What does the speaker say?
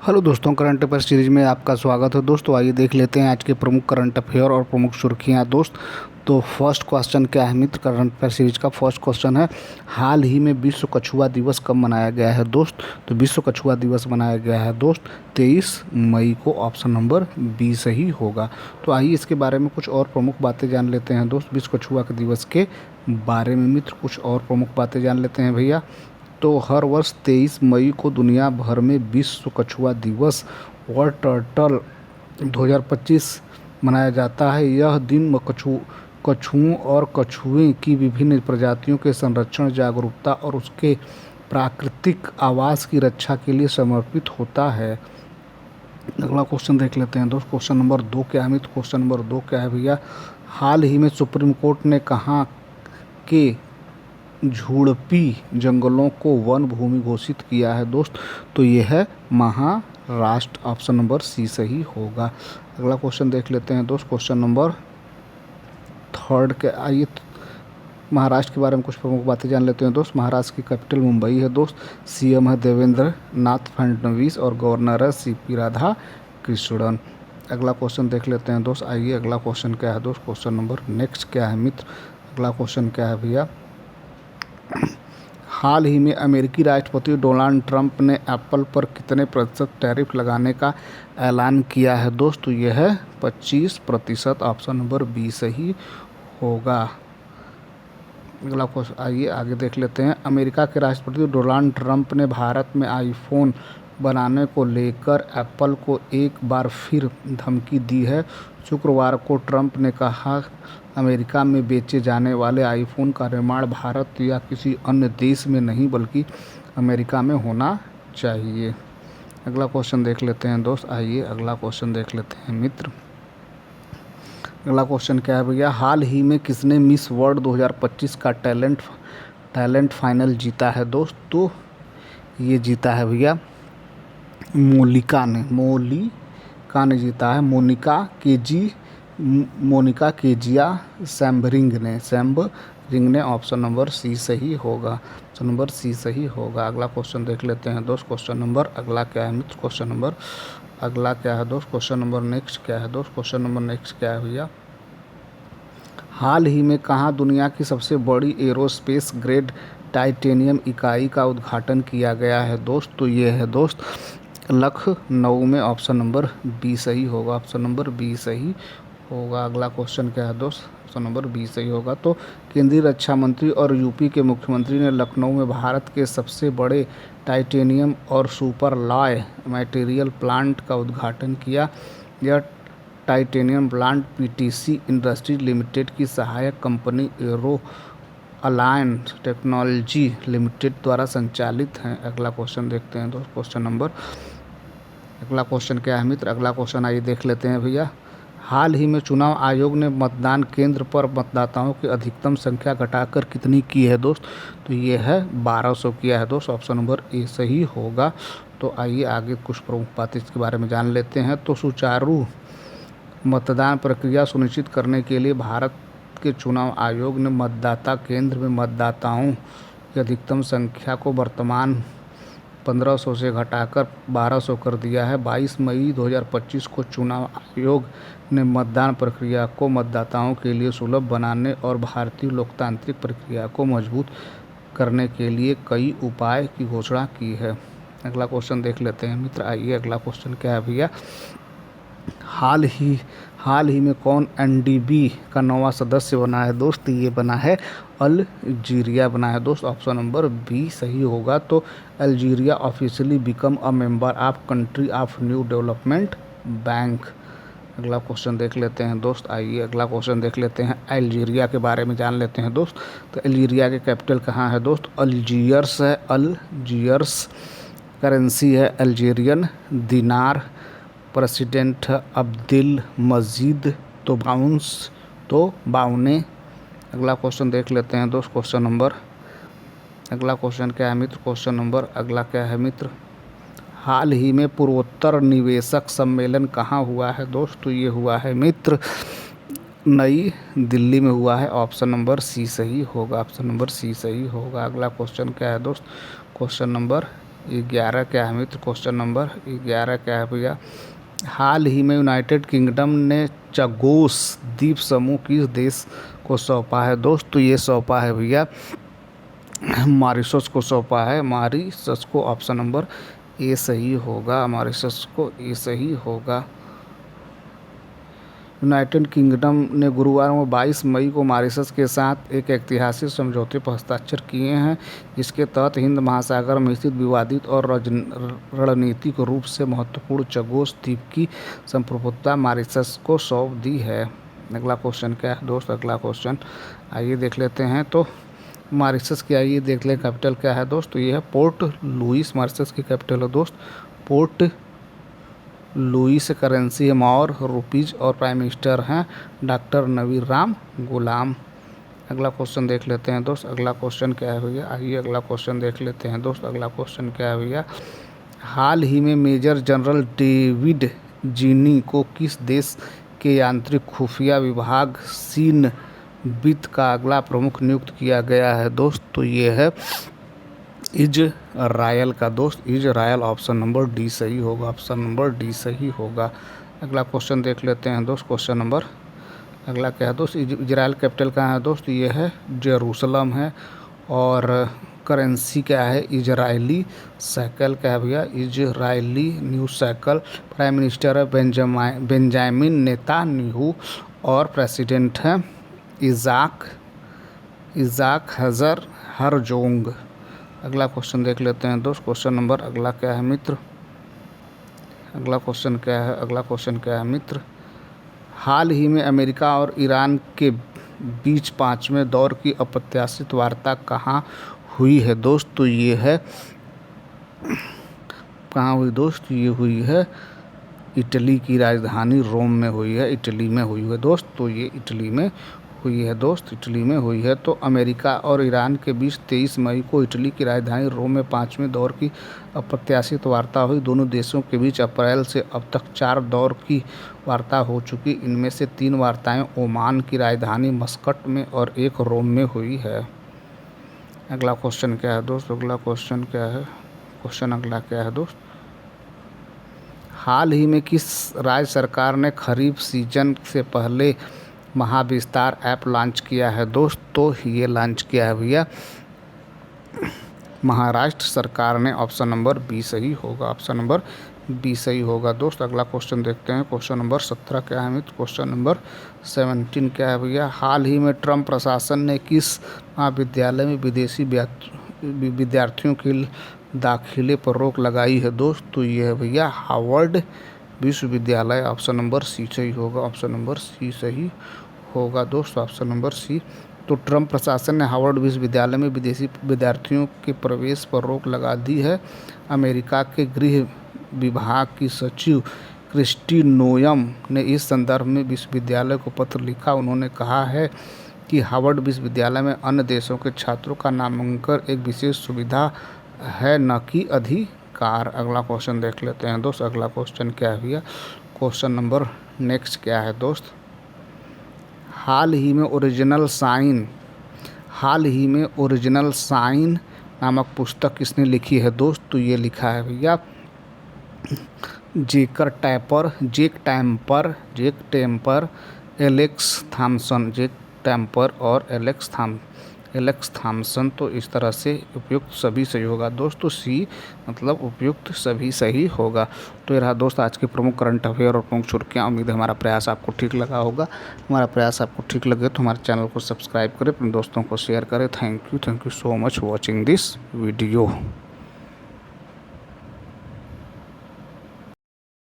Hello दोस्तों, current affair series में आपका स्वागत है। दोस्तों आइए देख लेते हैं आज के प्रमुख करंट अफेयर और प्रमुख सुर्खियां। दोस्त तो फर्स्ट क्वेश्चन क्या है मित्र, करंट अफेयर सीरीज का फर्स्ट क्वेश्चन है, हाल ही में विश्व कछुआ दिवस कब मनाया गया है। दोस्त तो विश्व कछुआ दिवस मनाया गया है दोस्त 23 मई को। ऑप्शन नंबर बी सही होगा। तो आइए इसके बारे में कुछ और प्रमुख बातें जान लेते हैं दोस्त, विश्व कछुआ के दिवस के बारे में मित्र कुछ और प्रमुख बातें जान लेते हैं भैया। तो हर वर्ष 23 मई को दुनिया भर में विश्व कछुआ दिवस वर्ल्ड टर्टल 2025 मनाया जाता है। यह दिन कछुओं और कछुए की विभिन्न प्रजातियों के संरक्षण, जागरूकता और उसके प्राकृतिक आवास की रक्षा के लिए समर्पित होता है। अगला क्वेश्चन देख लेते हैं दोस्त, क्वेश्चन नंबर 2 क्या है मित्र। क्वेश्चन नंबर 2 क्या है भैया, हाल ही में सुप्रीम कोर्ट ने कहा कि झुड़पी जंगलों को वन भूमि घोषित किया है। दोस्त तो ये है महाराष्ट्र। ऑप्शन नंबर सी सही होगा। अगला क्वेश्चन देख लेते हैं दोस्त, क्वेश्चन नंबर 3 के आइए महाराष्ट्र के बारे में कुछ प्रमुख बातें जान लेते हैं दोस्त। महाराष्ट्र की कैपिटल मुंबई है दोस्त, सीएम है देवेंद्र नाथ फडणवीस और गवर्नर है सीपी राधा कृष्णन। अगला क्वेश्चन देख लेते हैं दोस्त, आइए अगला क्वेश्चन क्या है दोस्त। क्वेश्चन नंबर नेक्स्ट क्या है मित्र, अगला क्वेश्चन क्या है भैया, हाल ही में अमेरिकी राष्ट्रपति डोनाल्ड ट्रंप ने एप्पल पर कितने प्रतिशत टैरिफ लगाने का ऐलान किया है। दोस्तों यह है 25%। ऑप्शन नंबर बी सही होगा। अगला क्वेश्चन आइए आगे देख लेते हैं, अमेरिका के राष्ट्रपति डोनाल्ड ट्रंप ने भारत में आईफोन बनाने को लेकर एप्पल को एक बार फिर धमकी दी है। शुक्रवार को ट्रंप ने कहा अमेरिका में बेचे जाने वाले आईफोन का निर्माण भारत या किसी अन्य देश में नहीं बल्कि अमेरिका में होना चाहिए। अगला क्वेश्चन देख लेते हैं दोस्त, आइए अगला क्वेश्चन देख लेते हैं मित्र। अगला क्वेश्चन क्या है भैया, हाल ही में किसने मिस वर्ल्ड 2025 का टैलेंट फाइनल जीता है। दोस्त तो ये जीता है भैया मोनिका ने जीता है। मोनिका केजिया सैम्बरिंग ने। ऑप्शन नंबर सी सही होगा। ऑप्शन नंबर सी सही होगा। अगला क्वेश्चन देख लेते हैं दोस्त, क्वेश्चन नंबर अगला क्या है मित्र, क्वेश्चन नंबर अगला क्या है दोस्त, क्वेश्चन नंबर नेक्स्ट क्या है दोस्त, क्वेश्चन नंबर नेक्स्ट क्या है भैया, हाल ही में कहाँ दुनिया की सबसे बड़ी एरोस्पेस ग्रेड टाइटेनियम इकाई का उद्घाटन किया गया है। दोस्त तो ये है दोस्त लखनऊ में। ऑप्शन नंबर बी सही होगा। ऑप्शन नंबर बी सही होगा। अगला क्वेश्चन क्या है दोस्त, ऑप्शन नंबर बी सही होगा। तो केंद्रीय रक्षा मंत्री और यूपी के मुख्यमंत्री ने लखनऊ में भारत के सबसे बड़े टाइटेनियम और सुपरलॉय मटेरियल प्लांट का उद्घाटन किया। यह titanium plant PTC industries limited की सहायक company arrow alliance technology limited द्वारा संचालित हैं। अगला क्वेश्चन देखते हैं दोस्त, क्वेश्चन नंबर अगला क्वेश्चन क्या है मित्र। अगला क्वेश्चन आइए देख लेते हैं भैया, हाल ही में चुनाव आयोग ने मतदान केंद्र पर मतदाताओं की अधिकतम संख्या घटाकर कितनी की है। दोस्त तो ये है 1200 किया है दोस्त। ऑप्शन नंबर ए सही होगा। तो आइए आगे कुछ प्रमुख बातें इसके बारे में जान लेते हैं। तो सुचारू मतदान प्रक्रिया सुनिश्चित करने के लिए भारत के चुनाव आयोग ने मतदाता केंद्र में मतदाताओं की अधिकतम संख्या को वर्तमान 1500 से घटाकर 1200 कर दिया है। 22 मई 2025 को चुनाव आयोग ने मतदान प्रक्रिया को मतदाताओं के लिए सुलभ बनाने और भारतीय लोकतांत्रिक प्रक्रिया को मजबूत करने के लिए कई उपाय की घोषणा की है। अगला क्वेश्चन देख लेते हैं मित्र, आइए अगला क्वेश्चन क्या है भैया, हाल ही में कौन एनडीबी का नवा सदस्य बना है। दोस्त ये बना है अल्जीरिया बना है दोस्त। ऑप्शन नंबर बी सही होगा। तो Algeria officially become a member of country of new development bank. अगला क्वेश्चन देख लेते हैं दोस्त, आइए अगला क्वेश्चन देख लेते हैं, अल्जीरिया के बारे में जान लेते हैं दोस्त। तो अल्जीरिया के कैपिटल कहाँ है दोस्त, अल्जीयर्स है। अल्जीयर्स करेंसी है अल्जीरियन दिनार। प्रेसिडेंट अब्देल मजीद बाउने। अगला क्वेश्चन देख लेते हैं दोस्त, क्वेश्चन नंबर अगला क्वेश्चन क्या है मित्र, क्वेश्चन नंबर अगला क्या है मित्र, हाल ही में पूर्वोत्तर निवेशक सम्मेलन कहाँ हुआ है। दोस्त तो ये हुआ है मित्र नई दिल्ली में हुआ है। ऑप्शन नंबर सी सही होगा। ऑप्शन नंबर सी सही होगा। अगला क्वेश्चन क्या है दोस्त, क्वेश्चन नंबर 11 क्या है मित्र? क्वेश्चन नंबर 11 क्या है भैया? हाल ही में यूनाइटेड किंगडम ने चगोस द्वीप समूह किस देश को सौंपा है दोस्त? तो ये सौंपा है भैया मॉरिशस को सौंपा है, मॉरिशस को। ऑप्शन नंबर ए सही होगा, मॉरिशस को ए सही होगा। यूनाइटेड किंगडम ने गुरुवार को 22 मई को मॉरिशस के साथ एक ऐतिहासिक समझौते पर हस्ताक्षर किए हैं, जिसके तहत हिंद महासागर में स्थित विवादित और रणनीतिक रूप से महत्वपूर्ण चगोस द्वीप की संप्रभुता मॉरिशस को सौंप दी है। अगला क्वेश्चन क्या है दोस्त? अगला क्वेश्चन आइए देख लेते हैं। तो मॉरिशस की आइए देख लें कैपिटल क्या है दोस्त? तो ये है पोर्ट लुइस, मॉरिशस की कैपिटल है दोस्त पोर्ट लुइस। करेंसी है मौर रुपीज और प्राइम मिनिस्टर हैं डॉक्टर नवीन राम गुलाम। अगला क्वेश्चन देख लेते हैं दोस्त। अगला क्वेश्चन क्या है भैया? आइए अगला क्वेश्चन देख लेते हैं दोस्त। अगला क्वेश्चन क्या है भैया? हाल ही में मेजर जनरल डेविड जीनी को किस देश के आंतरिक खुफिया विभाग सीन वित्त का अगला प्रमुख नियुक्त किया गया है दोस्त? तो ये है इजरायल का दोस्त, इजरायल। ऑप्शन नंबर डी सही होगा, ऑप्शन नंबर डी सही होगा। अगला क्वेश्चन देख लेते हैं दोस्त। क्वेश्चन नंबर अगला क्या है दोस्त? इजरायल कैपिटल कहाँ है दोस्त? ये है जेरूसलम है। और करेंसी क्या है? इजरायली शैकल क्या है भैया? Israeli new shackle. Prime minister है बेंजामिन नेतान्याहू और प्रेसिडेंट है इज़ाक हरजोग। अगला क्वेश्चन देख लेते हैं दोस्त। क्वेश्चन नंबर अगला क्या है मित्र? अगला क्वेश्चन क्या है? अगला क्वेश्चन क्या है मित्र? हाल ही में अमेरिका और ईरान के बीच 5वें दौर की अप्रत्याशित वार्ता कहाँ हुई है दोस्त? तो ये है कहाँ हुई दोस्त? ये हुई है इटली की राजधानी रोम में हुई है, इटली में हुई है दोस्त। तो ये इटली में हुई है दोस्त, इटली में हुई है। तो अमेरिका और ईरान के बीच 23 मई को इटली की राजधानी रोम में 5वें दौर की अप्रत्याशित वार्ता हुई। दोनों देशों के बीच अप्रैल से अब तक 4 दौर की वार्ता हो चुकी। इनमें से 3 वार्ताएं ओमान की राजधानी मस्कट में और एक रोम में हुई है। अगला क्वेश्चन क्या है दोस्त? अगला क्वेश्चन क्या है? क्वेश्चन अगला क्या है दोस्त? हाल ही में किस राज्य सरकार ने खरीफ सीजन से पहले महाविस्तार ऐप लॉन्च किया है दोस्त? तो ये लॉन्च किया है भैया महाराष्ट्र सरकार ने। ऑप्शन नंबर बी सही होगा, ऑप्शन नंबर बी सही होगा दोस्त। अगला क्वेश्चन देखते हैं। क्वेश्चन नंबर 17 क्या है मित्र? क्वेश्चन नंबर 17 क्या है भैया? हाल ही में ट्रंप प्रशासन ने किस महाविद्यालय में विदेशी विद्यार्थियों के दाखिले पर रोक लगाई है दोस्त? तो ये है भैया हार्वर्ड विश्वविद्यालय। ऑप्शन नंबर सी सही होगा, ऑप्शन नंबर सी सही होगा दोस्त, ऑप्शन नंबर सी। तो ट्रंप प्रशासन ने हार्वर्ड विश्वविद्यालय में विदेशी विद्यार्थियों के प्रवेश पर रोक लगा दी है। अमेरिका के गृह विभाग की सचिव क्रिस्टी नोयम ने इस संदर्भ में विश्वविद्यालय को पत्र लिखा। उन्होंने कहा है कि हार्वर्ड विश्वविद्यालय में अन्य देशों के छात्रों का नामांकन एक विशेष सुविधा है, न कि अधिकार। अगला क्वेश्चन देख लेते हैं दोस्त। अगला क्वेश्चन क्या है भैया? क्वेश्चन नंबर नेक्स्ट क्या है दोस्त? हाल ही में ओरिजिनल साइन नामक पुस्तक किसने लिखी है दोस्त? तो ये लिखा है भैया जेक टैम्पर, एलेक्स थॉमसन, जेक टैम्पर और एलेक्स थॉमसन। तो इस तरह से उपयुक्त सभी सही होगा दोस्तों। सी मतलब उपयुक्त सभी सही होगा। तो ये रहा दोस्त आज के प्रमुख करंट अफेयर और प्रमुख सुर्खियाँ। उम्मीद है हमारा प्रयास आपको ठीक लगा होगा। हमारा प्रयास आपको ठीक लगे तो हमारे चैनल को सब्सक्राइब करें, अपने दोस्तों को शेयर करें। Thank you so much watching this video.